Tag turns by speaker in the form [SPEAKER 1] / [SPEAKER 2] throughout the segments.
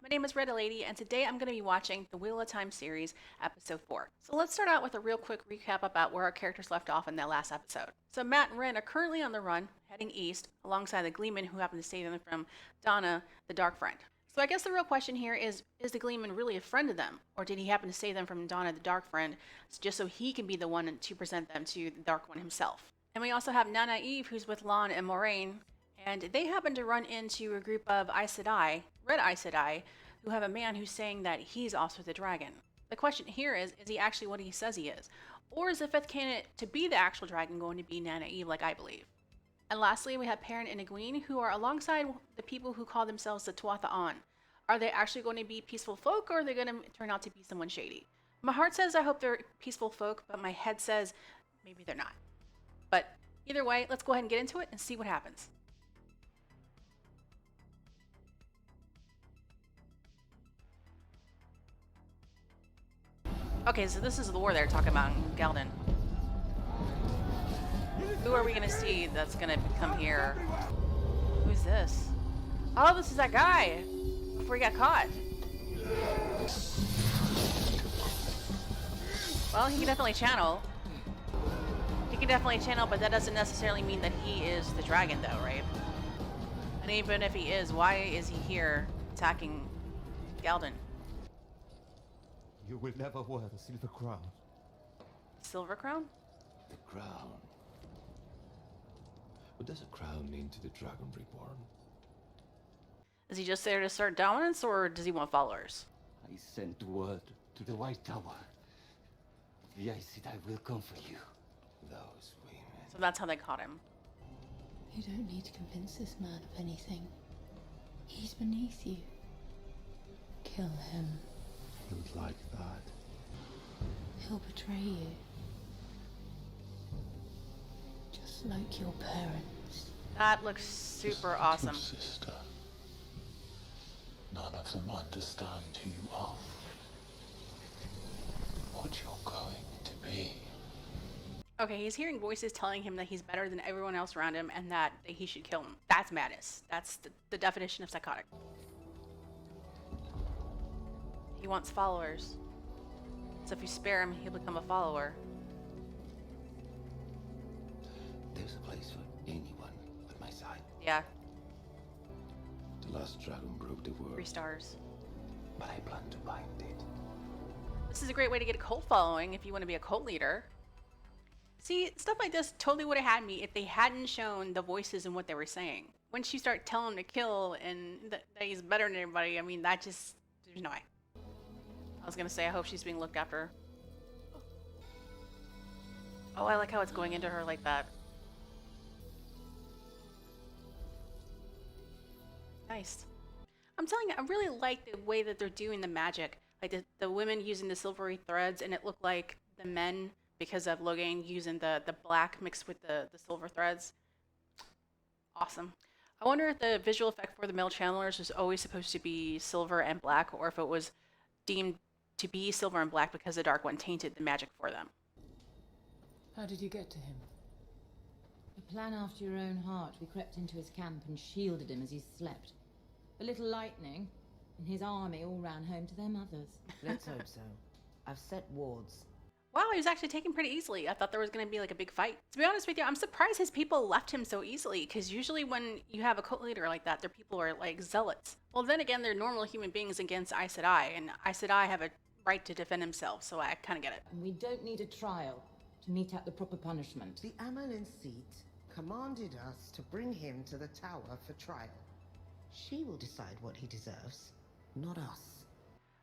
[SPEAKER 1] My name is Redlaytee, and today I'm going to be watching the Wheel of Time series, episode 4. So let's start out with a real quick recap about where our characters left off in that last episode. So Mat and Ren are currently on the run, heading east, alongside the gleeman who happened to save them from Donna, the Dark Friend. So I guess the real question here is the gleeman really a friend of them? Or did he happen to save them from Donna, the Dark Friend, just so he can be the one to present them to the Dark One himself? And we also have Nynaeve, who's with Lan and Moiraine, and they happen to run into a group of Aes Sedai, Red Aes Sedai, who have a man who's saying that he's also the dragon. The question here is he actually what he says he is? Or is the fifth candidate to be the actual dragon going to be Nynaeve, like I believe? And lastly, we have Perrin and Egwene, who are alongside the people who call themselves the Tuatha'an. Are they actually going to be peaceful folk, or are they going to turn out to be someone shady? My heart says I hope they're peaceful folk, but my head says maybe they're not. But either way, let's go ahead and get into it and see what happens. Okay, so this is the war they're talking about in Galdon. Who are we gonna see that's gonna come here? Who's this? Oh, this is that guy! Before he got caught. Well, he can definitely channel. He can definitely channel, but that doesn't necessarily mean that he is the dragon, though, right? And even if he is, why is he here attacking Galdon?
[SPEAKER 2] You will never wear the silver crown.
[SPEAKER 1] Silver crown?
[SPEAKER 2] The crown. What does a crown mean to the dragon reborn?
[SPEAKER 1] Is he just there to assert dominance, or does he want followers?
[SPEAKER 2] I sent word to the White Tower. The Aes Sedai will come for you. Those women.
[SPEAKER 1] So that's how they caught him.
[SPEAKER 3] You don't need to convince this man of anything. He's beneath you. Kill him.
[SPEAKER 2] You would like that?
[SPEAKER 3] He'll betray you. Just like your parents.
[SPEAKER 1] That looks super awesome.
[SPEAKER 4] Sister. None of them understand who you are. What you're going to be.
[SPEAKER 1] Okay, he's hearing voices telling him that he's better than everyone else around him and that he should kill him. That's madness. That's the definition of psychotic. He wants followers. So if you spare him, he'll become a follower.
[SPEAKER 2] There's a place for anyone at my side.
[SPEAKER 1] Yeah,
[SPEAKER 2] The last dragon broke the world,
[SPEAKER 1] 3 stars.
[SPEAKER 2] but I plan to bind it.
[SPEAKER 1] This is a great way to get a cult following if you want to be a cult leader. See, stuff like this totally would have had me if they hadn't shown the voices and what they were saying. Once you start telling him to kill and that he's better than everybody, I mean, that just, there's no way. I was gonna say, I hope she's being looked after. Oh, I like how it's going into her like that. Nice. I'm telling you, I really like the way that they're doing the magic. Like the women using the silvery threads, and it looked like the men, because of Logain using the black mixed with the silver threads. Awesome. I wonder if the visual effect for the male channelers was always supposed to be silver and black, or if it was deemed to be silver and black because the Dark One tainted the magic for them.
[SPEAKER 5] How did you get to him?
[SPEAKER 6] A plan after your own heart. We crept into his camp and shielded him as he slept. A little lightning, and his army all ran home to their mothers.
[SPEAKER 7] Let's hope so. I've set wards.
[SPEAKER 1] Wow, he was actually taken pretty easily. I thought there was going to be like a big fight. To be honest with you, I'm surprised his people left him so easily, because usually when you have a cult leader like that, their people are like zealots. Well, then again, they're normal human beings against Aes Sedai, and Aes Sedai have a right to defend themselves, so I kind of get it.
[SPEAKER 6] And we don't need a trial to mete out the proper punishment.
[SPEAKER 7] The Amelin seat commanded us to bring him to the tower for trial. She will decide what he deserves, not us.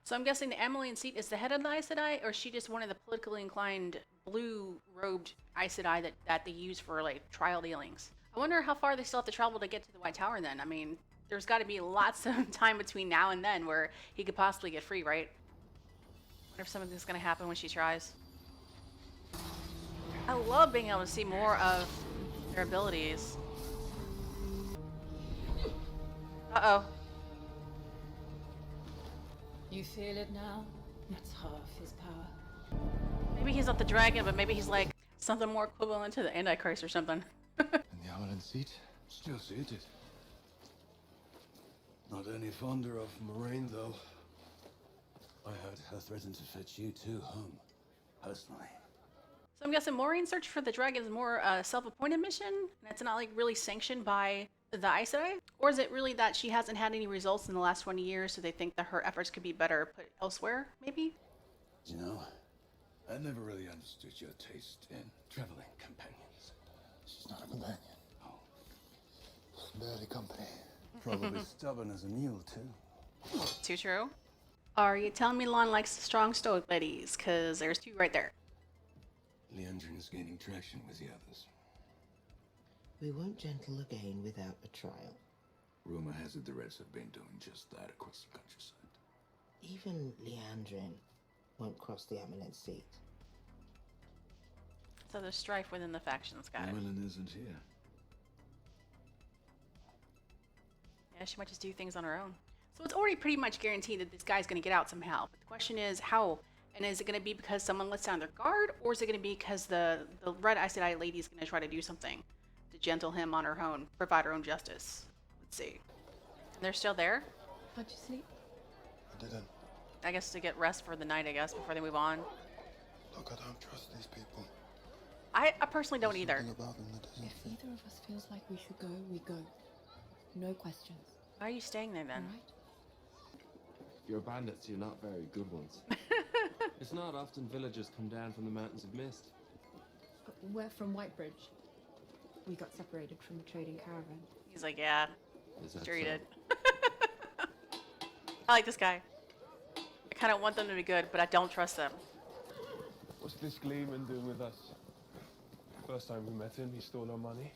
[SPEAKER 1] So I'm guessing the Ameline seat is the head of the Aes Sedai, or is she just one of the politically inclined blue-robed Aes Sedai that they use for like trial dealings? I wonder how far they still have to travel to get to the White Tower then. I mean, there's got to be lots of time between now and then where he could possibly get free, right? I wonder if something's going to happen when she tries. I love being able to see more of their abilities. Uh-oh.
[SPEAKER 5] You feel it now? That's half his power.
[SPEAKER 1] Maybe he's not the dragon, but maybe he's like something more equivalent to the Antichrist or something.
[SPEAKER 4] And the Amelin seat, still seated.
[SPEAKER 8] Not any fonder of Moiraine, though. I heard her threatened to fetch you two home, personally.
[SPEAKER 1] So I'm guessing Maureen's search for the dragon is more a self-appointed mission, and it's not like really sanctioned by the Aes Sedai? Or is it really that she hasn't had any results in the last 20 years, so they think that her efforts could be better put elsewhere, maybe?
[SPEAKER 8] You know, I never really understood your taste in traveling companions.
[SPEAKER 4] She's not a companion.
[SPEAKER 8] Oh,
[SPEAKER 4] Barely company.
[SPEAKER 8] probably stubborn as a mule, too.
[SPEAKER 1] Too true. Are you telling me Lon likes the strong stoic ladies? Because there's two right there.
[SPEAKER 8] Leandrin is gaining traction with the others.
[SPEAKER 7] We won't gentle Logain without a trial.
[SPEAKER 8] Rumor has it the Reds have been doing just that across the countryside.
[SPEAKER 7] Even Leandrin won't cross the Eminent Seat.
[SPEAKER 1] So there's strife within the factions, got it.
[SPEAKER 8] Emmeline isn't here.
[SPEAKER 1] Yeah, she might just do things on her own. So it's already pretty much guaranteed that this guy's going to get out somehow. But the question is how? And is it going to be because someone lets down their guard, or is it going to be because the Red Aes Sedai lady is going to try to do something to gentle him on her own, provide her own justice? Let's see. And they're still there?
[SPEAKER 3] How'd you sleep?
[SPEAKER 4] I didn't.
[SPEAKER 1] I guess to get rest for the night, I guess, before they move on.
[SPEAKER 4] Look, I don't trust these people.
[SPEAKER 1] I personally don't either.
[SPEAKER 4] Something about them that doesn't
[SPEAKER 3] If
[SPEAKER 4] fit.
[SPEAKER 3] either of us feels like we should go, we go. No questions.
[SPEAKER 1] Why are you staying there then?
[SPEAKER 3] Alright?
[SPEAKER 9] You're bandits, you're not very good ones. It's not often villagers come down from the mountains of mist.
[SPEAKER 3] We're from Whitebridge. We got separated from the trading caravan.
[SPEAKER 1] He's like, yeah,
[SPEAKER 9] Is that
[SPEAKER 1] sure you
[SPEAKER 9] so?
[SPEAKER 1] did. I like this guy. I kind of want them to be good, but I don't trust them.
[SPEAKER 10] What's this gleeman doing with us? First time we met him, he stole our money.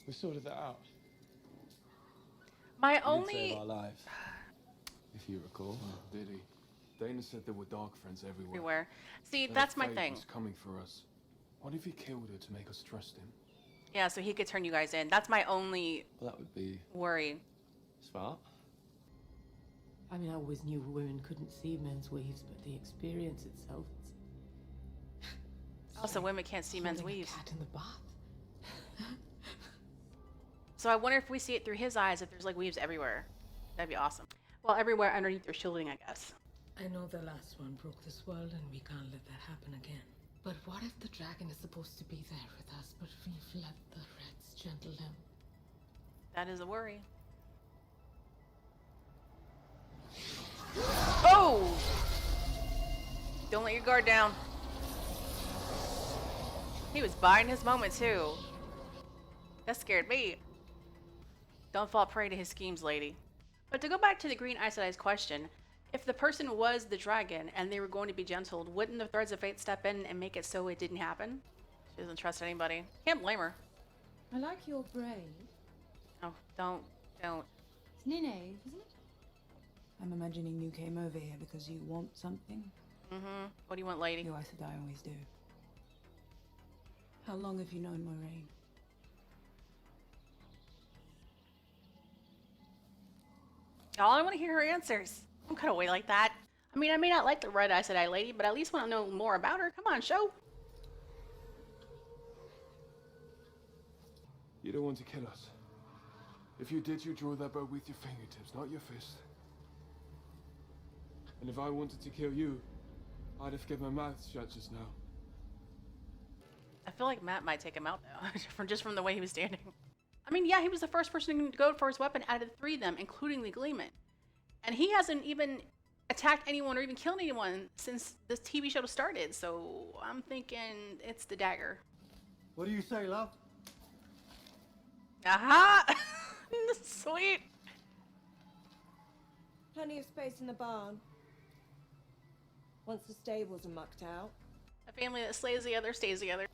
[SPEAKER 10] We sorted that out.
[SPEAKER 1] My
[SPEAKER 10] He did
[SPEAKER 1] only...
[SPEAKER 10] save our lives, if you recall. Did he? Dana said there were dark friends everywhere.
[SPEAKER 1] everywhere. See,
[SPEAKER 10] That
[SPEAKER 1] that's my
[SPEAKER 10] fate
[SPEAKER 1] thing.
[SPEAKER 10] was coming for us. What if he killed her to make us trust him?
[SPEAKER 1] Yeah, so he could turn you guys in. That's my only
[SPEAKER 9] Well, that would be
[SPEAKER 1] worry.
[SPEAKER 9] smart.
[SPEAKER 11] I mean, I always knew women couldn't see men's weaves, but the experience itself,
[SPEAKER 1] Also, women can't see men's
[SPEAKER 11] holding a
[SPEAKER 1] weaves.
[SPEAKER 11] cat in the bath.
[SPEAKER 1] So I wonder if we see it through his eyes, if there's like weaves everywhere. That'd be awesome. Well, everywhere underneath their shielding, I guess.
[SPEAKER 11] I know the last one broke this world, and we can't let that happen again. But what if the dragon is supposed to be there with us, but we've let the Reds gentle him?
[SPEAKER 1] That is a worry. Oh! Don't let your guard down. He was biding his moment too. That scared me. Don't fall prey to his schemes, lady. But to go back to the Green Aes Sedai's question, if the person was the dragon and they were going to be gentled, wouldn't the Threads of Fate step in and make it so it didn't happen? She doesn't trust anybody. Can't blame her.
[SPEAKER 6] I like your braid.
[SPEAKER 1] Oh, don't.
[SPEAKER 6] It's Nynaeve, isn't it?
[SPEAKER 11] I'm imagining you came over here because you want something.
[SPEAKER 1] Mm-hmm. What do you want, lady?
[SPEAKER 11] You Aes Sedai always do. How long have you known Moiraine?
[SPEAKER 1] All I want to hear her answers. Don't cut away like that. I mean, I may not like the Red Aes Sedai lady, but I at least want to know more about her. Come on, show.
[SPEAKER 10] You don't want to kill us. If you did, you draw that bow with your fingertips, not your fist. And if I wanted to kill you, I'd have kept my mouth shut just now.
[SPEAKER 1] I feel like Matt might take him out though, from the way he was standing. I mean, yeah, he was the first person to go for his weapon out of the three of them, including the gleeman. And he hasn't even attacked anyone or even killed anyone since this TV show started, so I'm thinking it's the dagger.
[SPEAKER 2] What do you say, love?
[SPEAKER 1] Aha! Sweet!
[SPEAKER 5] Plenty of space in the barn. Once the stables are mucked out.
[SPEAKER 1] A family that slays the other stays together.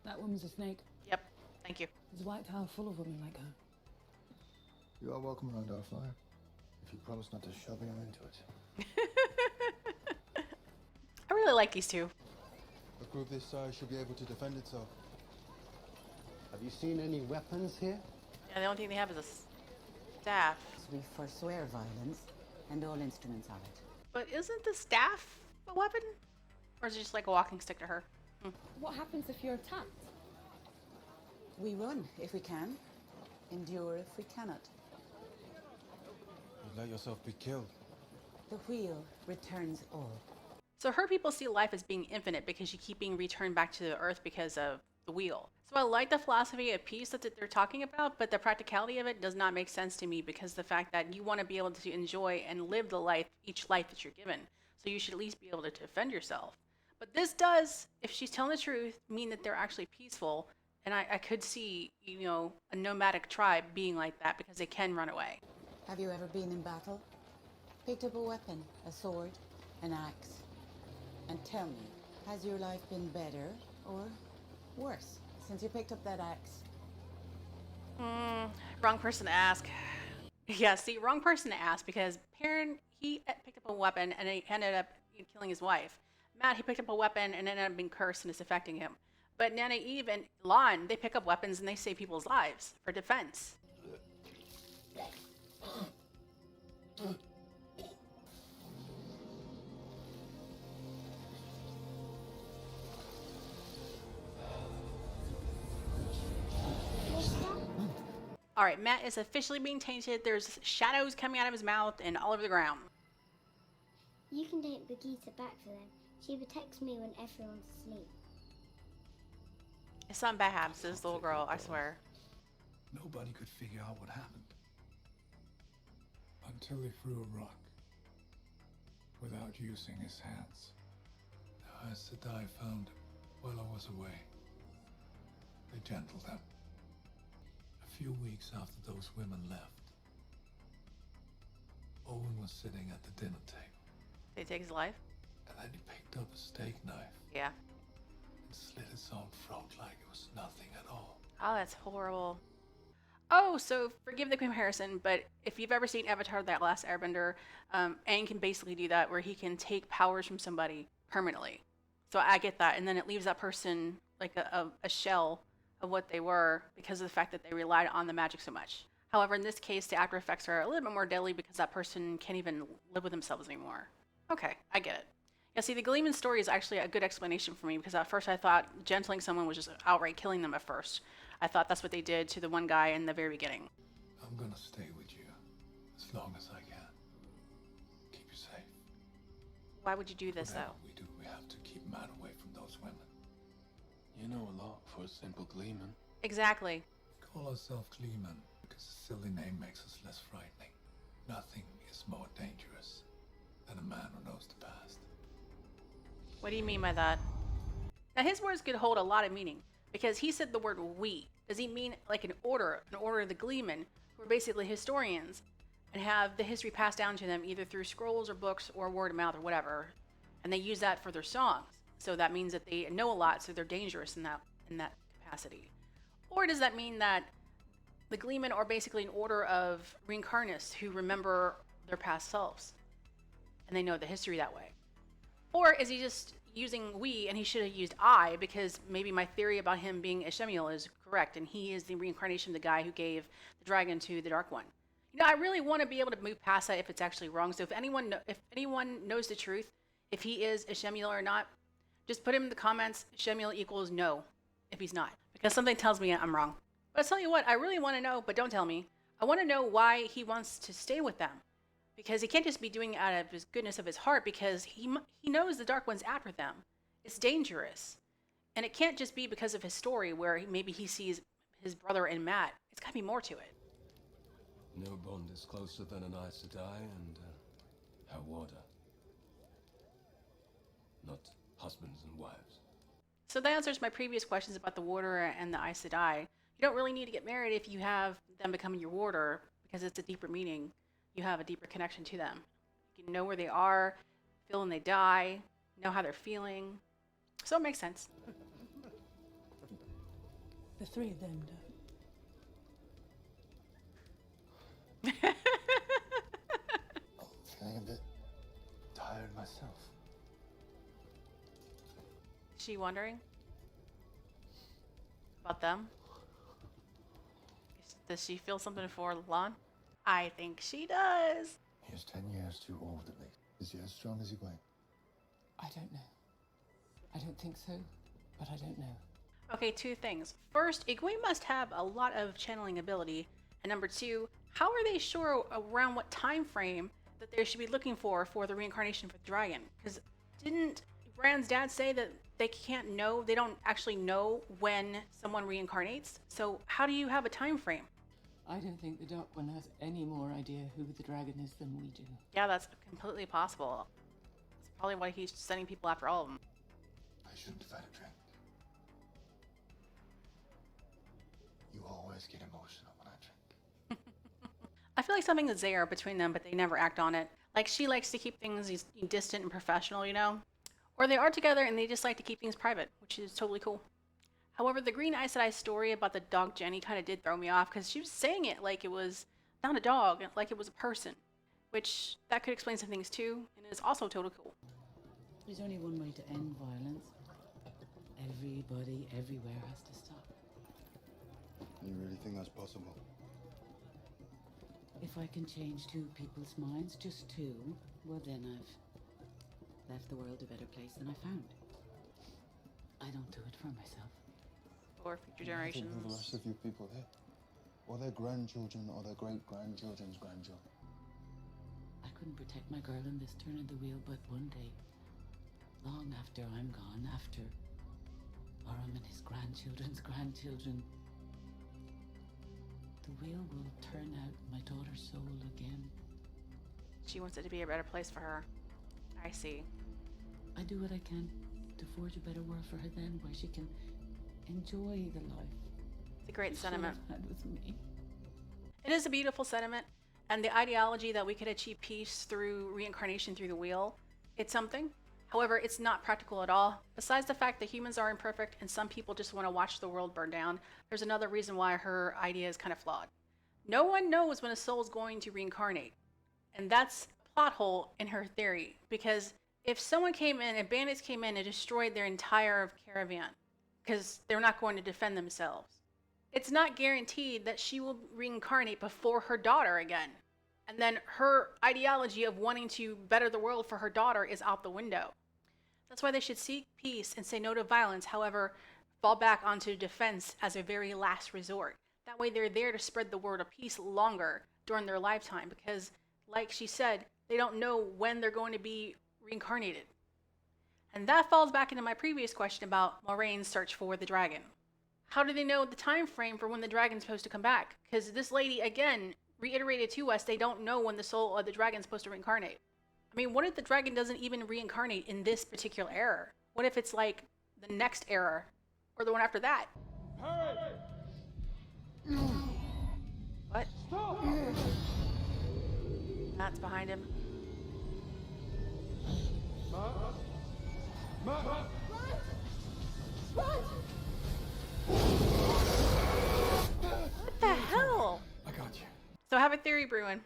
[SPEAKER 11] That woman's a snake.
[SPEAKER 1] Yep, thank you.
[SPEAKER 11] There's a White Tower full of women like her.
[SPEAKER 4] You are welcome around our fire, if you promise not to shove him into it.
[SPEAKER 1] I really like these two.
[SPEAKER 4] A group this size should be able to defend itself.
[SPEAKER 2] Have you seen any weapons here?
[SPEAKER 1] Yeah, the only thing they have is a staff.
[SPEAKER 12] We forswear violence and all instruments of it.
[SPEAKER 1] But isn't the staff a weapon? Or is it just like a walking stick to her?
[SPEAKER 5] What happens if you're attacked?
[SPEAKER 12] We run if we can, endure if we cannot.
[SPEAKER 8] let yourself be killed.
[SPEAKER 12] The wheel returns all.
[SPEAKER 1] So her people see life as being infinite because you keep being returned back to the earth because of the wheel. So I like the philosophy of peace that they're talking about, but the practicality of it does not make sense to me because the fact that you want to be able to enjoy and live the life, each life that you're given. So you should at least be able to defend yourself. But this does, if she's telling the truth, mean that they're actually peaceful. And I could see, a nomadic tribe being like that because they can run away.
[SPEAKER 12] Have you ever been in battle? Picked up a weapon, a sword, an axe? And tell me, has your life been better or worse since you picked up that axe?
[SPEAKER 1] Wrong person to ask. Yeah, see, wrong person to ask because Perrin, he picked up a weapon and he ended up killing his wife. Matt, he picked up a weapon and ended up being cursed and it's affecting him. But Nynaeve and Lon, they pick up weapons and they save people's lives for defense. All right, Matt is officially being tainted. There's shadows coming out of his mouth and all over the ground.
[SPEAKER 13] You can take Brigitte back for them. She protects me when everyone's asleep.
[SPEAKER 1] It's not bad, says the little girl, I swear.
[SPEAKER 14] Nobody could figure out what happened. Until he threw a rock. Without using his hands. The Aes Sedai found him while I was away. They gentled him. A few weeks after those women left, Owen was sitting at the dinner table.
[SPEAKER 1] Did he take his life?
[SPEAKER 14] And then he picked up a steak knife.
[SPEAKER 1] Yeah.
[SPEAKER 14] And slit his own throat like it was nothing at all.
[SPEAKER 1] Oh, that's horrible. Oh, so forgive the comparison, but if you've ever seen Avatar: The Last Airbender, Aang can basically do that where he can take powers from somebody permanently. So I get that. And then it leaves that person like a shell of what they were because of the fact that they relied on the magic so much. However, in this case, the after effects are a little bit more deadly because that person can't even live with themselves anymore. Okay, I get it. Yeah, see, the gleeman story is actually a good explanation for me because at first I thought gentling someone was just outright killing them at first. I thought that's what they did to the one guy in the very beginning.
[SPEAKER 14] I'm gonna stay with you as long as I can. Keep you safe.
[SPEAKER 1] Why would you do this,
[SPEAKER 14] Whatever
[SPEAKER 1] though?
[SPEAKER 14] we do, we have to keep Matt away from those women.
[SPEAKER 9] You know a lot for a simple gleeman.
[SPEAKER 1] Exactly.
[SPEAKER 14] Call ourselves gleeman because a silly name makes us less frightening. Nothing is more dangerous than a man who knows the past.
[SPEAKER 1] What do you mean by that? Now, his words could hold a lot of meaning because he said the word we. Does he mean like an order of the gleeman, who are basically historians and have the history passed down to them either through scrolls or books or word of mouth or whatever, and they use that for their songs? So that means that they know a lot, so they're dangerous in that capacity. Or does that mean that the gleemen are basically an order of reincarnists who remember their past selves and they know the history that way? Or is he just using we and he should have used I because maybe my theory about him being a Shemiel is correct and he is the reincarnation of the guy who gave the dragon to the Dark One? I really want to be able to move past that if it's actually wrong. So if anyone knows the truth, if he is a Shemiel or not, just put him in the comments, Shemiel equals no, if he's not. Because something tells me I'm wrong. But I'll tell you what, I really want to know, but don't tell me. I want to know why he wants to stay with them. Because he can't just be doing it out of his goodness of his heart, because he knows the Dark One's after them. It's dangerous. And it can't just be because of his story, where maybe he sees his brother in Matt. It's got to be more to it.
[SPEAKER 8] No bond is closer than an Aes Sedai and her warder. Not husbands and wives.
[SPEAKER 1] So that answers my previous questions about the warder and the Aes Sedai. You don't really need to get married if you have them becoming your warder, because it's a deeper meaning. You have a deeper connection to them. You can know where they are, feel when they die, know how they're feeling. So it makes sense.
[SPEAKER 11] The three of them don't.
[SPEAKER 4] Feeling a bit tired myself.
[SPEAKER 1] Is she wondering about them? Does she feel something for Lon? I think she does.
[SPEAKER 4] He is 10 years too old at least. Is he as strong as Egwene?
[SPEAKER 12] I don't know. I don't think so, but I don't know.
[SPEAKER 1] Okay, two things. First, Egwene must have a lot of channeling ability. And number two, how are they sure around what time frame that they should be looking for the reincarnation for the dragon? Because didn't Bran's dad say that they can't know, they don't actually know when someone reincarnates? So how do you have a time frame?
[SPEAKER 15] I don't think the Dark One has any more idea who the dragon is than we do.
[SPEAKER 1] Yeah, that's completely possible. That's probably why he's sending people after all of them.
[SPEAKER 4] I shouldn't have had a drink. You always get emotional when I drink.
[SPEAKER 1] I feel like something is there between them, but they never act on it. Like, she likes to keep things distant and professional, you know? Or they are together and they just like to keep things private, which is totally cool. However, the green Aes Sedai story about the dog Jenny kind of did throw me off, because she was saying it like it was not a dog, like it was a person. Which, that could explain some things too, and is also totally cool.
[SPEAKER 12] There's only one way to end violence. Everybody, everywhere has to stop.
[SPEAKER 4] You really think that's possible?
[SPEAKER 12] If I can change 2 people's minds, just 2, well then I've left the world a better place than I found. I don't do it for myself.
[SPEAKER 1] Or future generations.
[SPEAKER 4] I think the rest of you people here, or their grandchildren, or their great-grandchildren's grandchildren.
[SPEAKER 12] I couldn't protect my girl in this turn of the wheel, but one day, long after I'm gone, after Aram and his grandchildren's grandchildren, the wheel will turn out my daughter's soul again.
[SPEAKER 1] She wants it to be a better place for her. I see.
[SPEAKER 12] I do what I can to forge a better world for her then, where she can enjoy the life.
[SPEAKER 1] It's a great sentiment.
[SPEAKER 12] She had with me.
[SPEAKER 1] It is a beautiful sentiment, and the ideology that we could achieve peace through reincarnation through the wheel, it's something. However, it's not practical at all. Besides the fact that humans are imperfect and some people just want to watch the world burn down, there's another reason why her idea is kind of flawed. No one knows when a soul is going to reincarnate. And that's a plot hole in her theory, because if someone came in and bandits came in and destroyed their entire caravan, because they're not going to defend themselves, it's not guaranteed that she will reincarnate before her daughter again. And then her ideology of wanting to better the world for her daughter is out the window. That's why they should seek peace and say no to violence, however, fall back onto defense as a very last resort. That way they're there to spread the word of peace longer during their lifetime, because, like she said, they don't know when they're going to be reincarnated. And that falls back into my previous question about Moiraine's search for the dragon. How do they know the time frame for when the dragon's supposed to come back? Because this lady, again, reiterated to us they don't know when the soul of the dragon's supposed to reincarnate. I mean, what if the dragon doesn't even reincarnate in this particular era? What if it's like the next era, or the one after that?
[SPEAKER 10] Hurry!
[SPEAKER 1] What?
[SPEAKER 10] Stop!
[SPEAKER 1] That's behind him.
[SPEAKER 10] Matt!
[SPEAKER 1] What the hell?
[SPEAKER 14] I got you.
[SPEAKER 1] So I have a theory brewing,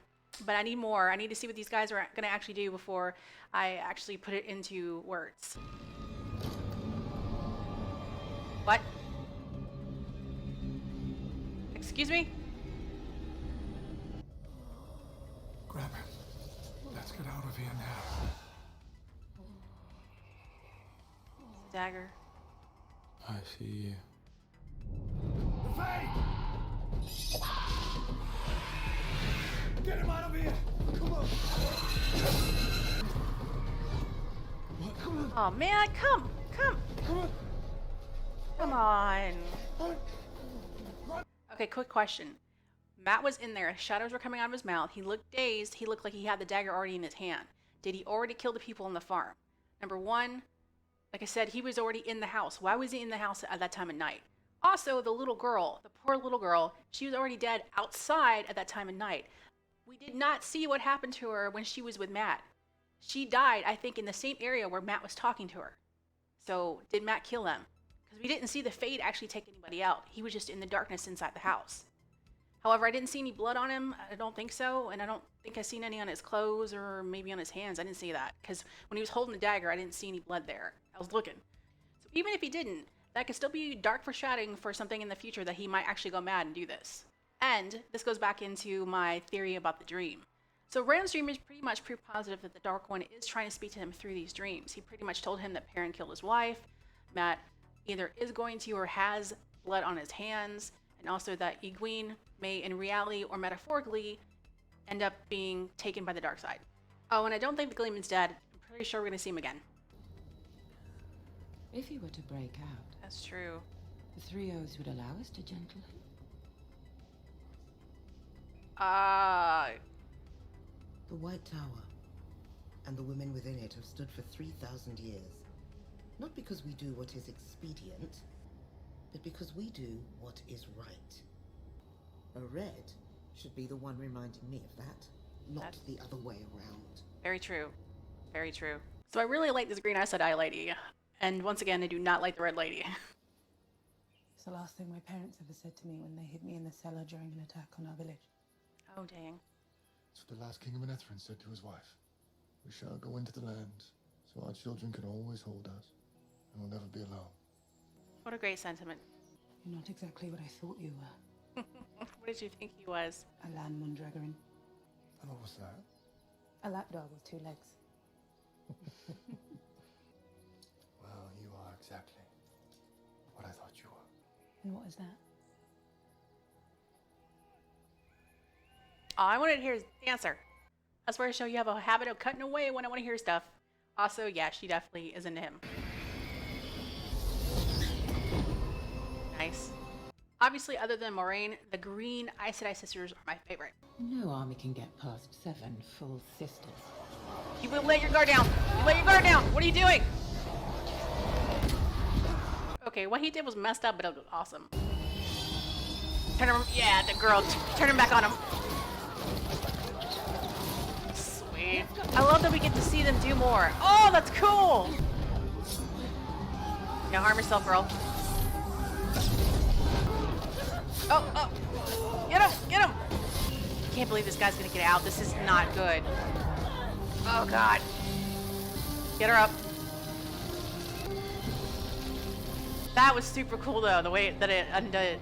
[SPEAKER 1] but I need more. I need to see what these guys are going to actually do before I actually put it into words. What? Excuse me?
[SPEAKER 14] Grab him. Let's get out of here now.
[SPEAKER 1] Dagger.
[SPEAKER 9] I see you.
[SPEAKER 10] Get him out of here! Come on!
[SPEAKER 1] Oh man, come! Come on. Okay, quick question. Matt was in there. Shadows were coming out of his mouth. He looked dazed. He looked like he had the dagger already in his hand. Did he already kill the people on the farm? Number one, like I said, he was already in the house. Why was he in the house at that time of night? Also, the little girl, the poor little girl, she was already dead outside at that time of night. We did not see what happened to her when she was with Matt. She died, I think, in the same area where Matt was talking to her. So, did Matt kill them? Because we didn't see the Fade actually take anybody out. He was just in the darkness inside the house. However, I didn't see any blood on him. I don't think so. And I don't think I seen any on his clothes or maybe on his hands. I didn't see that. Because when he was holding the dagger, I didn't see any blood there. I was looking. So even if he didn't, that could still be dark foreshadowing for something in the future that he might actually go mad and do this. And this goes back into my theory about the dream. So Rand's dream is pretty much proof positive that the Dark One is trying to speak to him through these dreams. He pretty much told him that Perrin killed his wife. Matt either is going to or has blood on his hands. and also that Egwene may, in reality or metaphorically, end up being taken by the dark side. Oh, and I don't think the gleeman's dead. I'm pretty sure we're gonna see him again.
[SPEAKER 6] If he were to break out,
[SPEAKER 1] That's true.
[SPEAKER 6] the three O's would allow us to gentle him.
[SPEAKER 7] The White Tower and the women within it have stood for 3,000 years. Not because we do what is expedient, but because we do what is right. A red should be the one reminding me of that, not the other way around.
[SPEAKER 1] Very true. Very true. So I really like this green Aes Sedai lady. And once again, I do not like the red lady.
[SPEAKER 3] It's the last thing my parents ever said to me when they hid me in the cellar during an attack on our village.
[SPEAKER 1] Oh, dang.
[SPEAKER 4] It's what the last king of Manetheren said to his wife. We shall go into the land, so our children can always hold us, and we'll never be alone.
[SPEAKER 1] What a great sentiment.
[SPEAKER 3] You're not exactly what I thought you were.
[SPEAKER 1] What did you think he was?
[SPEAKER 3] A land Mondragoran.
[SPEAKER 4] And what was that?
[SPEAKER 3] A lapdog with 2 legs.
[SPEAKER 4] Well, you are exactly what I thought you were.
[SPEAKER 3] And what is that?
[SPEAKER 1] Oh, I wanted to hear his answer. That's where I show you have a habit of cutting away when I want to hear stuff. Also, yeah, she definitely is into him. Nice. Obviously, other than Moiraine, the green Aes Sedai sisters are my favorite.
[SPEAKER 6] No army can get past 7 full sisters.
[SPEAKER 1] You will let your guard down. You let your guard down. What are you doing? Okay, what he did was messed up, but it was awesome. Turn him. Yeah, the girl. Turn him back on him. Sweet. I love that we get to see them do more. Oh, that's cool. Now harm yourself, girl. Oh. Get him. Get him. I can't believe this guy's gonna get out. This is not good. Oh, God. Get her up. That was super cool, though, the way that it undid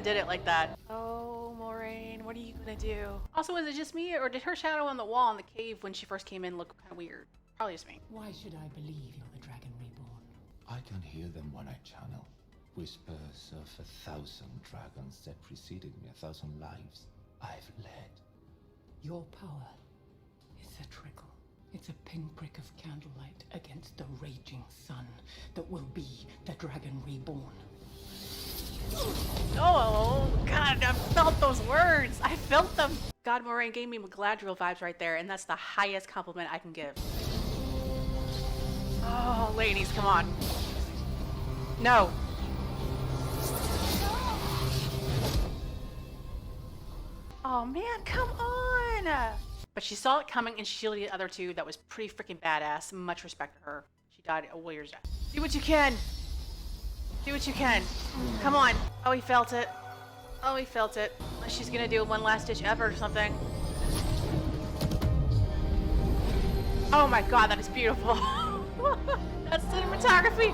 [SPEAKER 1] it like that. Oh, Moiraine, what are you gonna do? Also, is it just me, or did her shadow on the wall in the cave when she first came in look kind of weird? Probably just me.
[SPEAKER 15] Why should I believe you're the Dragon Reborn?
[SPEAKER 16] I can hear them when I channel. Whispers of 1,000 dragons that preceded me, 1,000 lives I've led.
[SPEAKER 15] Your power is a trickle. It's a pinprick of candlelight against the raging sun that will be the Dragon Reborn.
[SPEAKER 1] Oh, God, I felt those words. I felt them. God, Moiraine gave me Galadriel vibes right there, and that's the highest compliment I can give. Oh, ladies, come on. No. Oh, man, come on. But she saw it coming and shielded the other two. That was pretty freaking badass. Much respect to her. She died a warrior's death. Do what you can. Do what you can. Come on. Oh, he felt it. Oh, he felt it. She's gonna do one last ditch effort or something. Oh my God, that is beautiful. That's cinematography.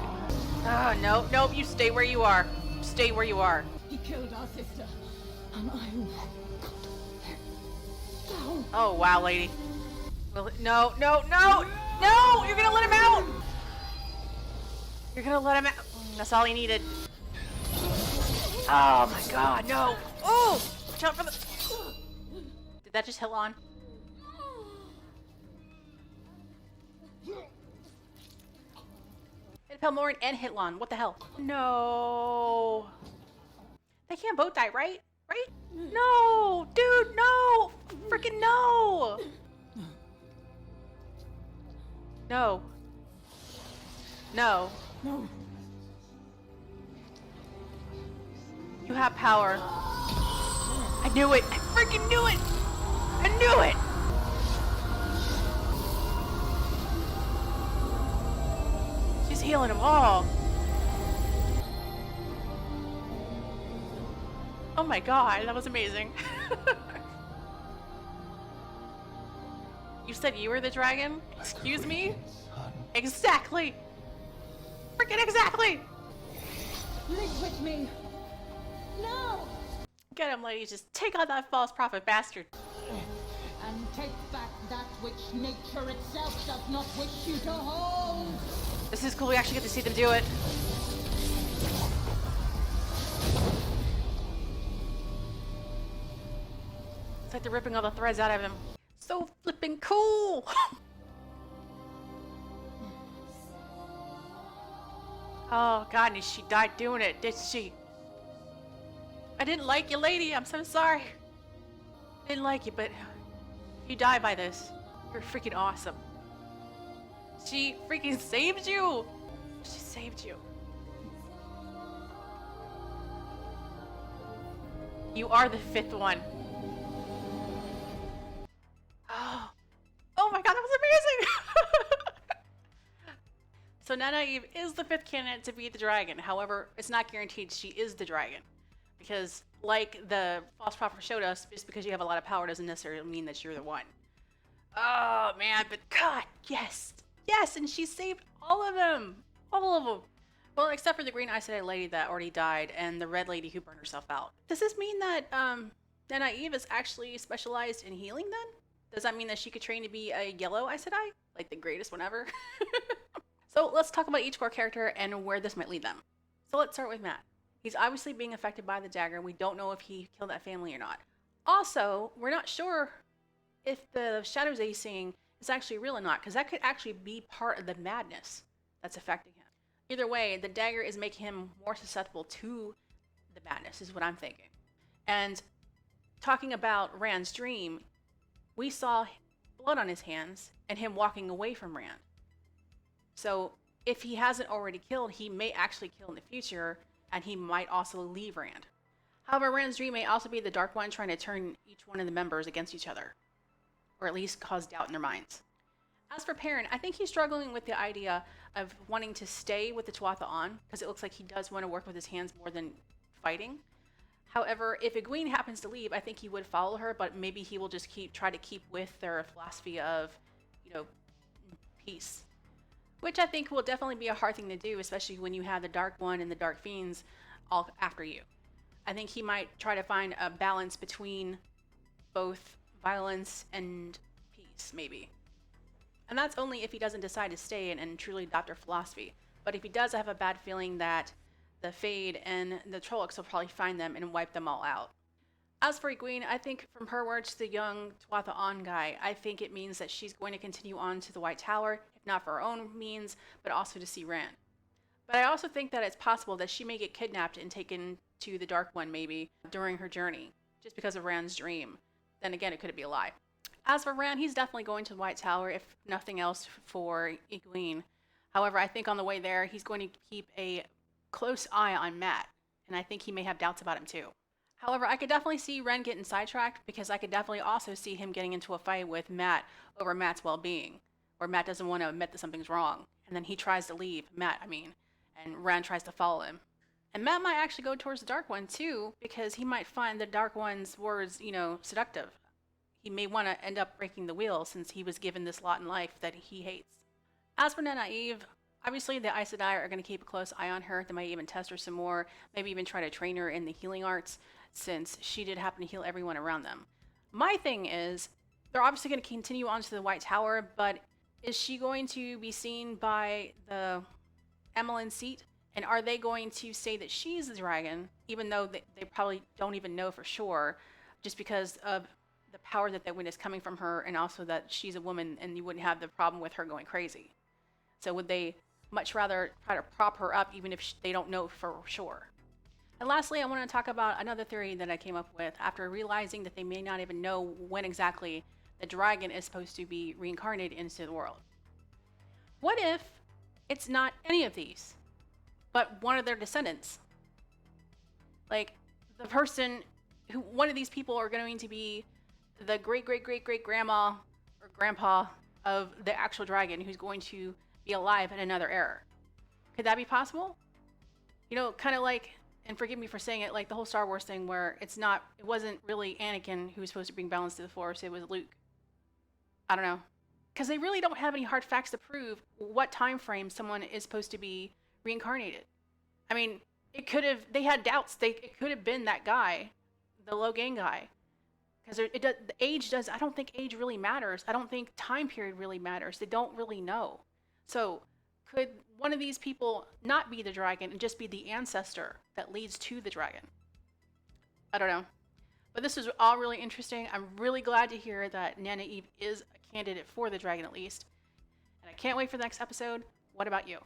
[SPEAKER 1] Oh, no, nope, you stay where you are. Stay where you are.
[SPEAKER 15] He killed our sister, and I down.
[SPEAKER 1] Oh, wow, lady. Well, no, no, no, no! You're gonna let him out! You're gonna let him out. That's all he needed. Oh my God, no! Oh! Watch out for the... Did that just hit on? Hit Pelmorin and Hitlon. What the hell? No. They can't both die, right? Right? No! Dude, no! Freaking no! No. No.
[SPEAKER 15] No.
[SPEAKER 1] You have power. I knew it. I freaking knew it! I knew it! She's healing them all. Oh my God, that was amazing. You said you were the dragon? Excuse me? Exactly! Freaking exactly!
[SPEAKER 15] Live with me. No!
[SPEAKER 1] Get him, ladies. Just take on that false prophet bastard.
[SPEAKER 6] And take back that which nature itself does not wish you to hold.
[SPEAKER 1] This is cool. We actually get to see them do it. like they're ripping all the threads out of him. So flipping cool! Oh god, and she died doing it, did she? I didn't like you, lady. I'm so sorry. I didn't like you, but you die by this. You're freaking awesome. She freaking saved you. She saved you. You are the 5th one. Oh my god, that was amazing! So Nynaeve is the 5th candidate to be the dragon. However, it's not guaranteed she is the dragon. Because, like the false prophet showed us, just because you have a lot of power doesn't necessarily mean that you're the one. Oh man, but god, yes! Yes, and she saved all of them! All of them! Well, except for the green Aes Sedai lady that already died and the red lady who burned herself out. Does this mean that Nynaeve is actually specialized in healing then? Does that mean that she could train to be a yellow Aes Sedai? Like the greatest one ever? So let's talk about each core character and where this might lead them. So let's start with Matt. He's obviously being affected by the dagger. We don't know if he killed that family or not. Also, we're not sure if the shadows that he's seeing is actually real or not, because that could actually be part of the madness that's affecting him. Either way, the dagger is making him more susceptible to the madness, is what I'm thinking. And talking about Rand's dream, we saw blood on his hands and him walking away from Rand. So if he hasn't already killed, he may actually kill in the future, and he might also leave Rand. However, Rand's dream may also be the Dark One trying to turn each one of the members against each other, or at least cause doubt in their minds. As for Perrin, I think he's struggling with the idea of wanting to stay with the Tuatha'an, because it looks like he does want to work with his hands more than fighting. However, if Egwene happens to leave, I think he would follow her, but maybe he will just try to keep with their philosophy of, peace. Which I think will definitely be a hard thing to do, especially when you have the Dark One and the Dark Fiends all after you. I think he might try to find a balance between both violence and peace, maybe. And that's only if he doesn't decide to stay and truly adopt their philosophy. But if he does, I have a bad feeling that the Fade and the Trollocs will probably find them and wipe them all out. As for Egwene, I think from her words to the young Tuatha'an guy, I think it means that she's going to continue on to the White Tower, if not for her own means, but also to see Rand. But I also think that it's possible that she may get kidnapped and taken to the Dark One, maybe, during her journey, just because of Rand's dream. Then again, it could be a lie. As for Rand, he's definitely going to the White Tower, if nothing else for Egwene. However, I think on the way there, he's going to keep a close eye on Matt, and I think he may have doubts about him too. However, I could definitely see Ren getting sidetracked, because I could definitely also see him getting into a fight with Matt over Matt's well-being, where Matt doesn't want to admit that something's wrong, and then he tries to leave, and Ren tries to follow him. And Matt might actually go towards the Dark One too, because he might find the Dark One's words, seductive. He may want to end up breaking the wheel, since he was given this lot in life that he hates. As for Nynaeve, obviously the Aes Sedai are going to keep a close eye on her. They might even test her some more, maybe even try to train her in the healing arts, since she did happen to heal everyone around them. My thing is, they're obviously going to continue on to the White Tower, but is she going to be seen by the Emmeline seat? And are they going to say that she's the dragon, even though they probably don't even know for sure, just because of the power that they witness coming from her, and also that she's a woman and you wouldn't have the problem with her going crazy? So would they much rather try to prop her up even if they don't know for sure? And lastly, I want to talk about another theory that I came up with after realizing that they may not even know when exactly the dragon is supposed to be reincarnated into the world. What if it's not any of these, but one of their descendants? Like, the person who, one of these people are going to be the great-great-great-great-grandma or grandpa of the actual dragon, who's going to be alive in another era. Could that be possible? Kind of like, and forgive me for saying it, like the whole Star Wars thing where it wasn't really Anakin who was supposed to bring balance to the Force, it was Luke. I don't know. Because they really don't have any hard facts to prove what time frame someone is supposed to be reincarnated. I mean, they had doubts. It could have been that guy, the Logain guy. Because the age I don't think age really matters. I don't think time period really matters. They don't really know. So could one of these people not be the dragon and just be the ancestor that leads to the dragon? I don't know. But this is all really interesting. I'm really glad to hear that Nynaeve is a candidate for the dragon at least. And I can't wait for the next episode. What about you?